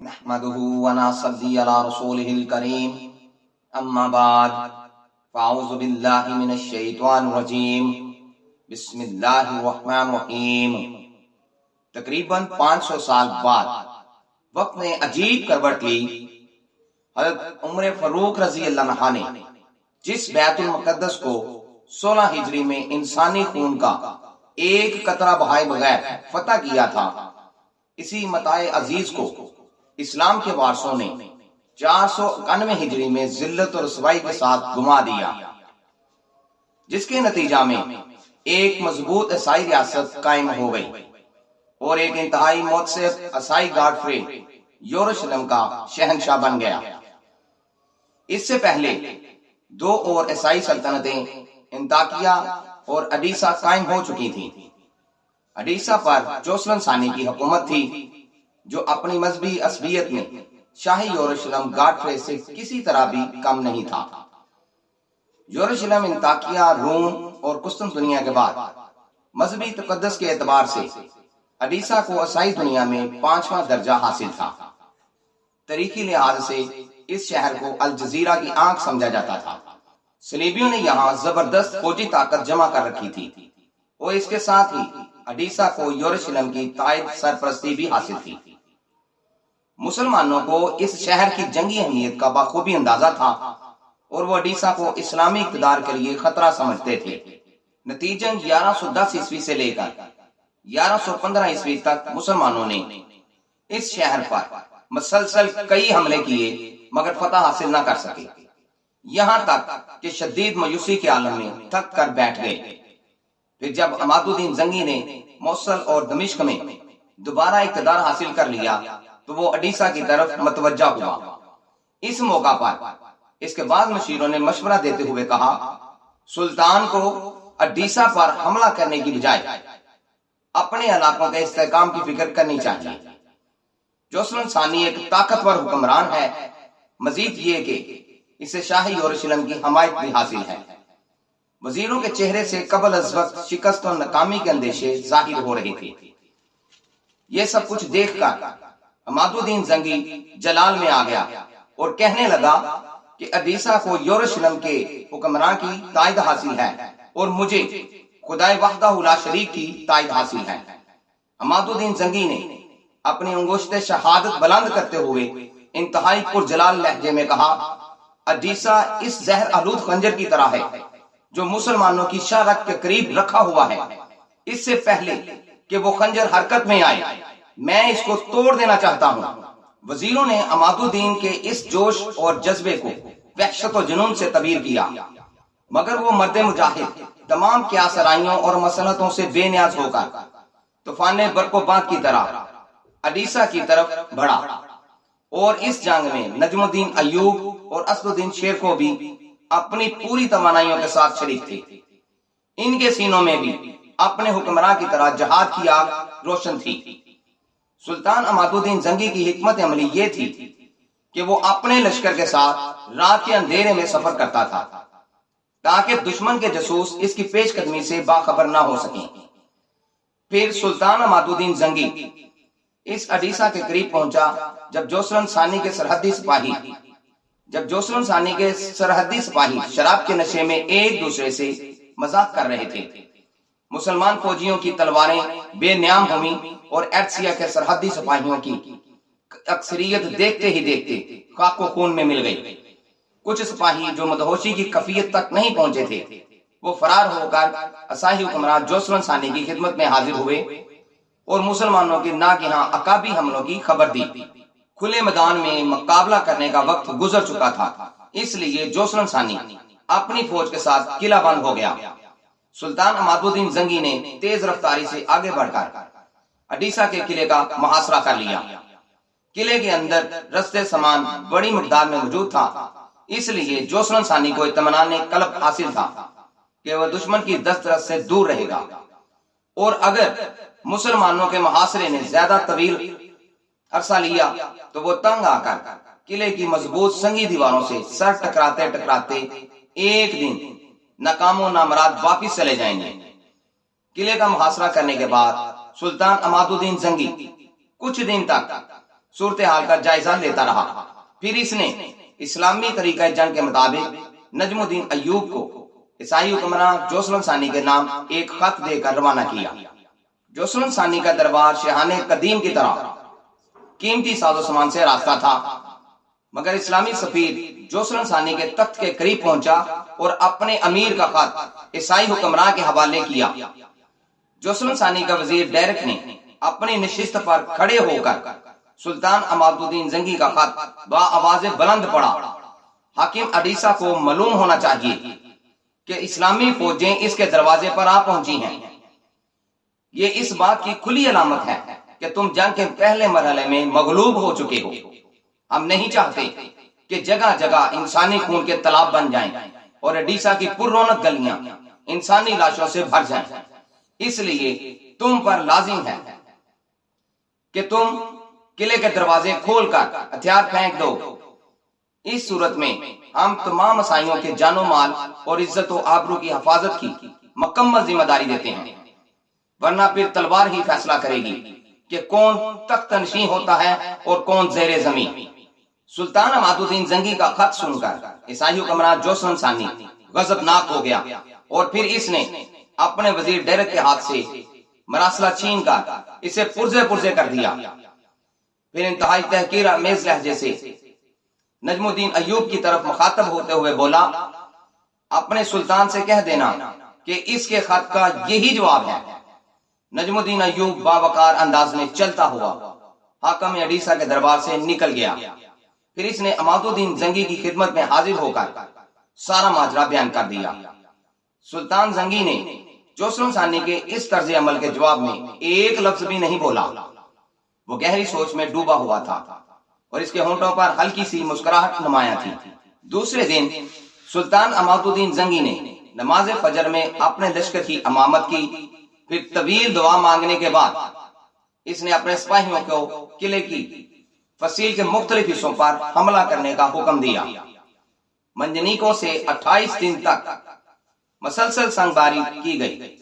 نحمده ونصلي على رسوله الكريم اما بعد فاعوذ باللہ من الشیطان الرجیم بسم اللہ الرحمن الرحیم۔ تقریباً 500 سال بعد وقت نے عجیب کروٹ لی۔ حضرت عمر فاروق رضی اللہ عنہ نے جس بیت المقدس کو 16 ہجری میں انسانی خون کا ایک قطرہ بہائے بغیر فتح کیا تھا، اسی متاع عزیز کو اسلام کے وارثوں نے 491 ہجری میں ذلت اور رسوائی کے ساتھ گما دیا، جس کے نتیجہ میں ایک مضبوط عیسائی ریاست قائم ہو گئی اور ایک انتہائی مؤثر عیسائی گاڈفرے یروشلم کا شہنشاہ بن گیا۔ اس سے پہلے دو اور عیسائی سلطنتیں انطاکیہ اور اڈیسا قائم ہو چکی تھیں۔ اڈیسا پر جوسلن ثانی کی حکومت تھی، جو اپنی مذہبی عصبیت میں شاہی یروشلم گاڈفرے سے کسی طرح بھی کم نہیں تھا۔ یروشلم انطاکیہ، روم اور قسطنطنیہ کے بعد مذہبی تقدس کے اعتبار سے اڈیسا کو عیسائی دنیا میں 5واں درجہ حاصل تھا۔ تاریخی لحاظ سے اس شہر کو الجزیرہ کی آنکھ سمجھا جاتا تھا۔ صلیبیوں نے یہاں زبردست فوجی طاقت جمع کر رکھی تھی اور اس کے ساتھ ہی اڈیسا کو یروشلم کی تائید سرپرستی بھی حاصل تھی۔ مسلمانوں کو اس شہر کی جنگی اہمیت کا بخوبی اندازہ تھا اور وہ اڈیسا کو اسلامی اقتدار کے لیے خطرہ سمجھتے تھے۔ نتیجن 1110 عیسوی سے لے کر 1115 عیسوی تک مسلمانوں نے اس شہر پر مسلسل کئی حملے کیے مگر فتح حاصل نہ کر سکے، یہاں تک کہ شدید مایوسی کے عالم میں تھک کر بیٹھ گئے۔ پھر جب عماد الدین زنگی نے موصل اور دمشق میں دوبارہ اقتدار حاصل کر لیا تو وہ اڈیسا کی طرف متوجہ ہوا۔ اس موقع پر اس کے بعد مشیروں نے مشورہ دیتے ہوئے کہا، سلطان کو اڈیسا پر حملہ کرنے کی بجائے اپنے علاقوں کے استحکام کی فکر کرنی چاہیے۔ جوسلن ثانی ایک طاقتور حکمران ہے، مزید یہ کہ اسے شاہی یروشلم کی حمایت بھی حاصل ہے۔ وزیروں کے چہرے سے قبل از وقت شکست اور ناکامی کے اندیشے ظاہر ہو رہے تھے۔ یہ سب کچھ دیکھ کر عماد الدین زنگی جلال میں آ گیا اور کہنے لگا کہ اڈیسا کو یروشلم کے حکمران کی تائید حاصل ہے اور مجھے خدائے وحدہ لا شریک کی تائید حاصل ہے۔ عماد الدین زنگی نے اپنی انگشت شہادت بلند کرتے ہوئے انتہائی پرجلال لہجے میں کہا، اڈیسا اس زہر آلود خنجر کی طرح ہے جو مسلمانوں کی شارک کے قریب رکھا ہوا ہے۔ اس سے پہلے کہ وہ خنجر حرکت میں آئے میں اس کو توڑ دینا چاہتا ہوں۔ وزیروں نے عماد الدین کے اس جوش اور جذبے کو وحشت و جنون سے تعبیر کیا، مگر وہ مرد مجاہد تمام قیاس آرائیوں اور مسلطوں سے بے نیاز ہو کر طوفان برق و باد کی طرح اڈیسا کی طرف بڑھا اور اس جنگ میں نجم الدین ایوب اور اسد الدین شیر کو بھی اپنی پوری توانائیوں کے ساتھ شریک تھے۔ ان کے سینوں میں بھی اپنے حکمراں کی طرح جہاد کی آگ روشن تھی۔ سلطان عماد الدین زنگی کی حکمت عملی یہ تھی کہ وہ اپنے لشکر کے ساتھ رات کے اندھیرے میں سفر کرتا تھا تاکہ دشمن کے جاسوس اس کی پیش قدمی سے باخبر نہ ہو سکیں۔ پھر سلطان عماد الدین زنگی اس اڈیسا کے قریب پہنچا جب جوسلن ثانی کے سرحدی سپاہی شراب کے نشے میں ایک دوسرے سے مذاق کر رہے تھے۔ مسلمان فوجیوں کی تلواریں بے نیام ہوئیں اور ایڈسیا کے سرحدی سپاہیوں کی اکثریت دیکھتے ہی دیکھتے خاک و خون میں مل گئی۔ کچھ سپاہی جو مدہوشی کی کفیت تک نہیں پہنچے تھے وہ فرار ہو کر عیسائی حکمران جوسلن ثانی کی خدمت میں حاضر ہوئے اور مسلمانوں کے ناگہاں عقابی حملوں کی خبر دی۔ کھلے میدان میں مقابلہ کرنے کا وقت گزر چکا تھا، اس لیے جوسلن ثانی اپنی فوج کے ساتھ قلعہ بند ہو گیا۔ سلطان عماد الدین زنگی نے تیز رفتاری سے آگے بڑھ کر اڈیسا کے قلعے کا محاصرہ کر لیا۔ قلعے کے اندر رستے سامان بڑی مقدار میں موجود تھا، اس لیے جوسلن ثانی کو اطمینان قلب حاصل تھا کہ وہ دشمن کی دسترس سے دور رہے گا، اور اگر مسلمانوں کے محاصرے نے زیادہ طویل عرصہ لیا تو وہ تنگ آ کر قلعے کی مضبوط سنگی دیواروں سے سر ٹکراتے ٹکراتے ایک دن ناکام و نامراد واپس چلے جائیں گے۔ قلعے کا محاصرہ کرنے کے بعد سلطان عماد الدین زنگی کچھ دن تک صورتحال کا جائزہ لیتا رہا۔ پھر اس نے اسلامی طریقہ جنگ کے مطابق نجم الدین ایوب کو عیسائی حکمراں جوسلم ثانی کے نام ایک خط دے کر روانہ کیا۔ جوسلم ثانی کا دربار شاہان قدیم کی طرح قیمتی ساز و سامان سے راستہ تھا، مگر اسلامی سفیر جوسلم ثانی کے تخت کے قریب پہنچا اور اپنے امیر کا خط عیسائی حکمراں کے حوالے کیا۔ جوسلم ثانی کا وزیر ڈیرک نے اپنی نشست پر کھڑے ہو کر سلطان عماد الدین زنگی کا خط با آواز بلند پڑھا۔ حاکم اڈیسا کو معلوم ہونا چاہیے کہ اسلامی فوجیں اس کے دروازے پر آ پہنچی ہیں۔ یہ اس بات کی کھلی علامت ہے کہ تم جنگ کے پہلے مرحلے میں مغلوب ہو چکے ہو۔ ہم نہیں چاہتے کہ جگہ جگہ انسانی خون کے تالاب بن جائیں اور اڈیسا کی پر رونق گلیاں انسانی لاشوں سے بھر جائیں۔ اس لیے تم پر لازم ہے کہ تم قلعے کے دروازے کھول کر ہتھیار پھینک دو۔ اس صورت میں ہم تمام عیسائیوں کے جان و مال اور عزت و آبرو کی حفاظت کی مکمل ذمہ داری دیتے ہیں، ورنہ پھر تلوار ہی فیصلہ کرے گی کہ کون تخت نشین ہوتا ہے اور کون زیر زمین۔ سلطان عماد الدین زنگی کا خط سن کر عیسائی حکمراں جوسلم ثانی غضبناک ہو گیا اور پھر اس نے اپنے وزیر ڈیرک کے ہاتھ سے مراسلہ چھین کر اسے پرزے پرزے کر دیا۔ پھر انتہائی تحقیر آمیز لہجے سے نجم الدین ایوب کی طرف مخاطب ہوتے ہوئے بولا، اپنے سلطان سے کہہ دینا کہ اس کے خط کا یہی جواب ہے۔ نجم الدین ایوب باوقار انداز میں چلتا ہوا حاکم اڈیسا کے دربار سے نکل گیا۔ پھر اس نے عماد الدین زنگی کی خدمت میں حاضر ہو کر سارا ماجرا بیان کر دیا۔ سلطان زنگی نے جوسلم ثانی کے اس طرز عمل کے جواب میں ایک لفظ بھی نہیں بولا۔ وہ گہری سوچ میں ڈوبا ہوا تھا اور اس کے ہونٹوں پر ہلکی سی مسکراہٹ نمایاں تھی۔ دوسرے دن سلطان عماد الدین زنگی نے نماز فجر میں اپنے لشکر کی امامت کی۔ پھر طویل دعا مانگنے کے بعد اس نے اپنے سپاہیوں کو قلعے کی فصیل کے مختلف حصوں پر حملہ کرنے کا حکم دیا۔ منجنیکوں سے 28 دن تک مسلسل سنگباری کی گئی،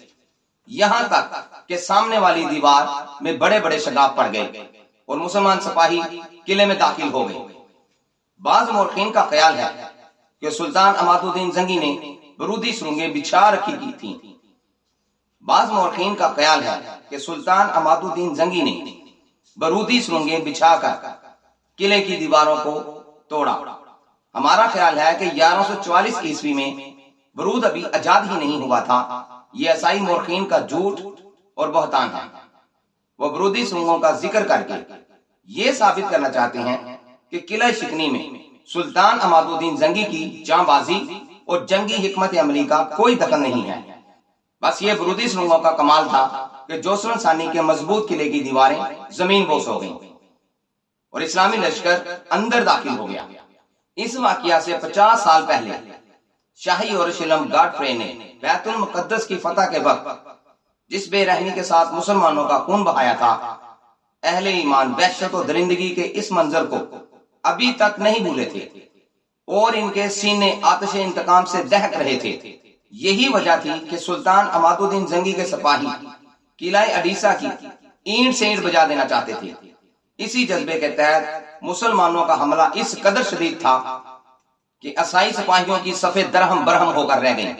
یہاں تک کہ سامنے والی دیوار میں بڑے بڑے شگاف پڑ گئے اور مسلمان سپاہی قلعے میں داخل ہو گئے۔ بعض مورخین کا خیال ہے کہ سلطان عماد الدین زنگی نے برودی سرنگیں بچھا رکھی کی تھیں۔ بعض مورخین کا خیال ہے کہ سلطان عماد الدین زنگی نے برودی سرنگیں بچھا کر قلعے کی دیواروں کو توڑا۔ ہمارا خیال ہے کہ 1144 عیسوی میں برود ابھی ایجاد ہی نہیں ہوا تھا۔ یہ عیسائی مورخین کا جھوٹ اور بہتان ہے۔ وہ برودی سرنگوں کا ذکر کر کے یہ ثابت کرنا چاہتے ہیں کہ قلعہ شکنی میں سلطان عماد الدین زنگی کی جاں بازی اور جنگی حکمت عملی کا کوئی دخل نہیں ہے۔ بس یہ برودی سرنگوں کا کمال تھا کہ جوسلم ثانی کے مضبوط قلعے کی دیواریں زمین بوس ہو گئیں اور اسلامی لشکر اندر داخل ہو گیا۔ اس واقعہ سے 50 سال پہلے شاہی یروشلم گاڈفرے نے بیت المقدس کی فتح کے وقت جس بے رحمی کے ساتھ مسلمانوں کا خون بہایا تھا، اہل ایمان وحشت و درندگی کے اس منظر کو ابھی تک نہیں بھولے تھے اور ان کے سینے آتش انتقام سے دہک رہے تھے۔ یہی وجہ تھی کہ سلطان عماد الدین زنگی کے سپاہی قلعہ اڈیسا کی اینٹ سے اینٹ بجا دینا چاہتے تھے۔ اسی جذبے کے تحت مسلمانوں کا حملہ اس قدر شدید تھا کہ عیسائی سپاہیوں کی صفیں درہم برہم ہو کر رہ گئیں۔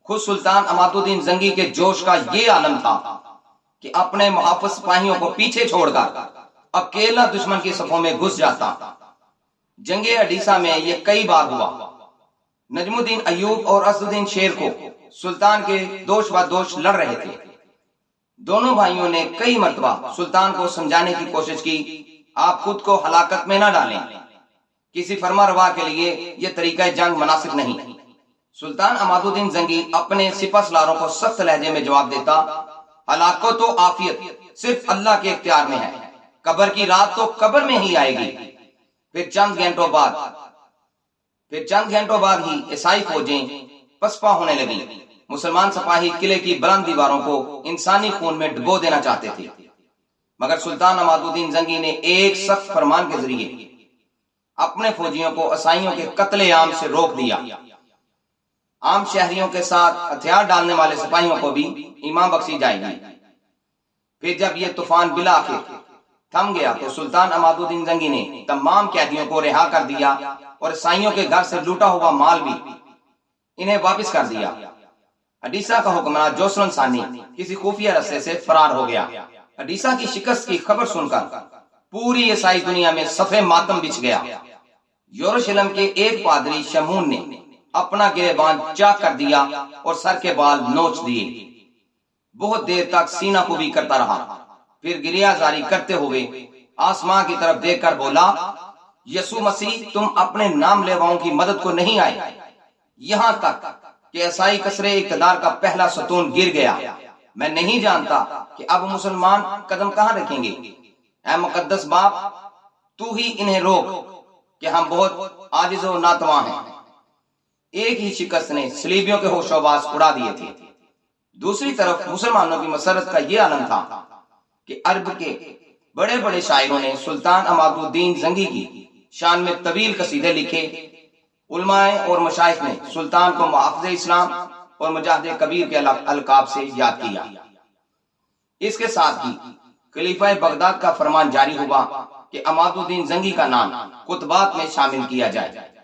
خود سلطان عماد الدین زنگی کے جوش کا یہ عالم تھا کہ اپنے محافظ سپاہیوں کو پیچھے چھوڑ کر اکیلا دشمن کی صفوں میں گھس جاتا۔ جنگ اڈیسا میں یہ کئی بار ہوا۔ نجم الدین ایوب اور اسد الدین شیر کو سلطان کے دوش و دوش لڑ رہے تھے۔ دونوں بھائیوں نے کئی مرتبہ سلطان کو سمجھانے کی کوشش کی، آپ خود کو ہلاکت میں نہ ڈالیں، کسی فرما روا کے لیے یہ طریقہ جنگ مناسب نہیں۔ سلطان عماد الدین زنگی اپنے سپہ سالاروں کو سخت لہجے میں جواب دیتا، ہلاکت و عافیت صرف اللہ کے اختیار میں ہے، قبر کی رات تو قبر میں ہی آئے گی۔ پھر چند گھنٹوں بعد ہی عیسائی فوجیں پسپا ہونے لگیں۔ مسلمان سپاہی قلعے کی بلند دیواروں کو انسانی خون میں ڈبو دینا چاہتے تھے، مگر سلطان عماد الدین زنگی نے ایک سخت فرمان کے ذریعے اپنے فوجیوں کو عیسائیوں کے قتل عام سے روک دیا۔ عام شہریوں کے ساتھ ہتھیار ڈالنے والے سپاہیوں کو بھی ایمان بخشی جائے گی۔ پھر جب یہ طوفان بلا آخر تھم گیا تو سلطان عماد الدین زنگی نے تمام قیدیوں کو رہا کر دیا اور عیسائیوں کے گھر سے لوٹا ہوا مال بھی انہیں واپس کر دیا۔ اڈیسا کا حکمران جوسلن ثانی کسی خفیہ رستے سے فرار ہو گیا۔ اڈیسا کی شکست کی خبر سن کر پوری عیسائی دنیا میں صف ماتم بچھ گیا۔ یروشلم کے ایک پادری شمعون نے اپنا گریبان چاک کر دیا اور سر کے بال نوچ دیے۔ بہت دیر تک سینہ کوبی کرتا رہا، پھر گریہ زاری کرتے ہوئے آسمان کی طرف دیکھ کر بولا، یسوع مسیح تم اپنے نام لیواؤں کی مدد کو نہیں آئے، یہاں تک کہ عیسائی کثرے اقتدار کا پہلا ستون گر گیا۔ میں نہیں جانتا کہ اب مسلمان قدم کہاں رکھیں گے۔ اے مقدس باپ، تو ہی انہیں روک کہ ہم بہت عاجز و ناتواں ہیں۔ ایک ہی شکست نے صلیبیوں کے ہوش و حواس اڑا دیے تھے۔ دوسری طرف مسلمانوں کی مسرت کا یہ عالم تھا کہ عرب کے بڑے بڑے شاعروں نے سلطان عماد الدین زنگی کی شان میں طویل قصیدے لکھے۔ علماء اور مشائخ نے سلطان کو محافظ اسلام اور مجاہد کبیر کے القاب سے یاد کیا۔ اس کے ساتھ ہی خلیفہ بغداد کا فرمان جاری ہوا کہ عماد الدین زنگی کا نام کتبات میں شامل کیا جائے۔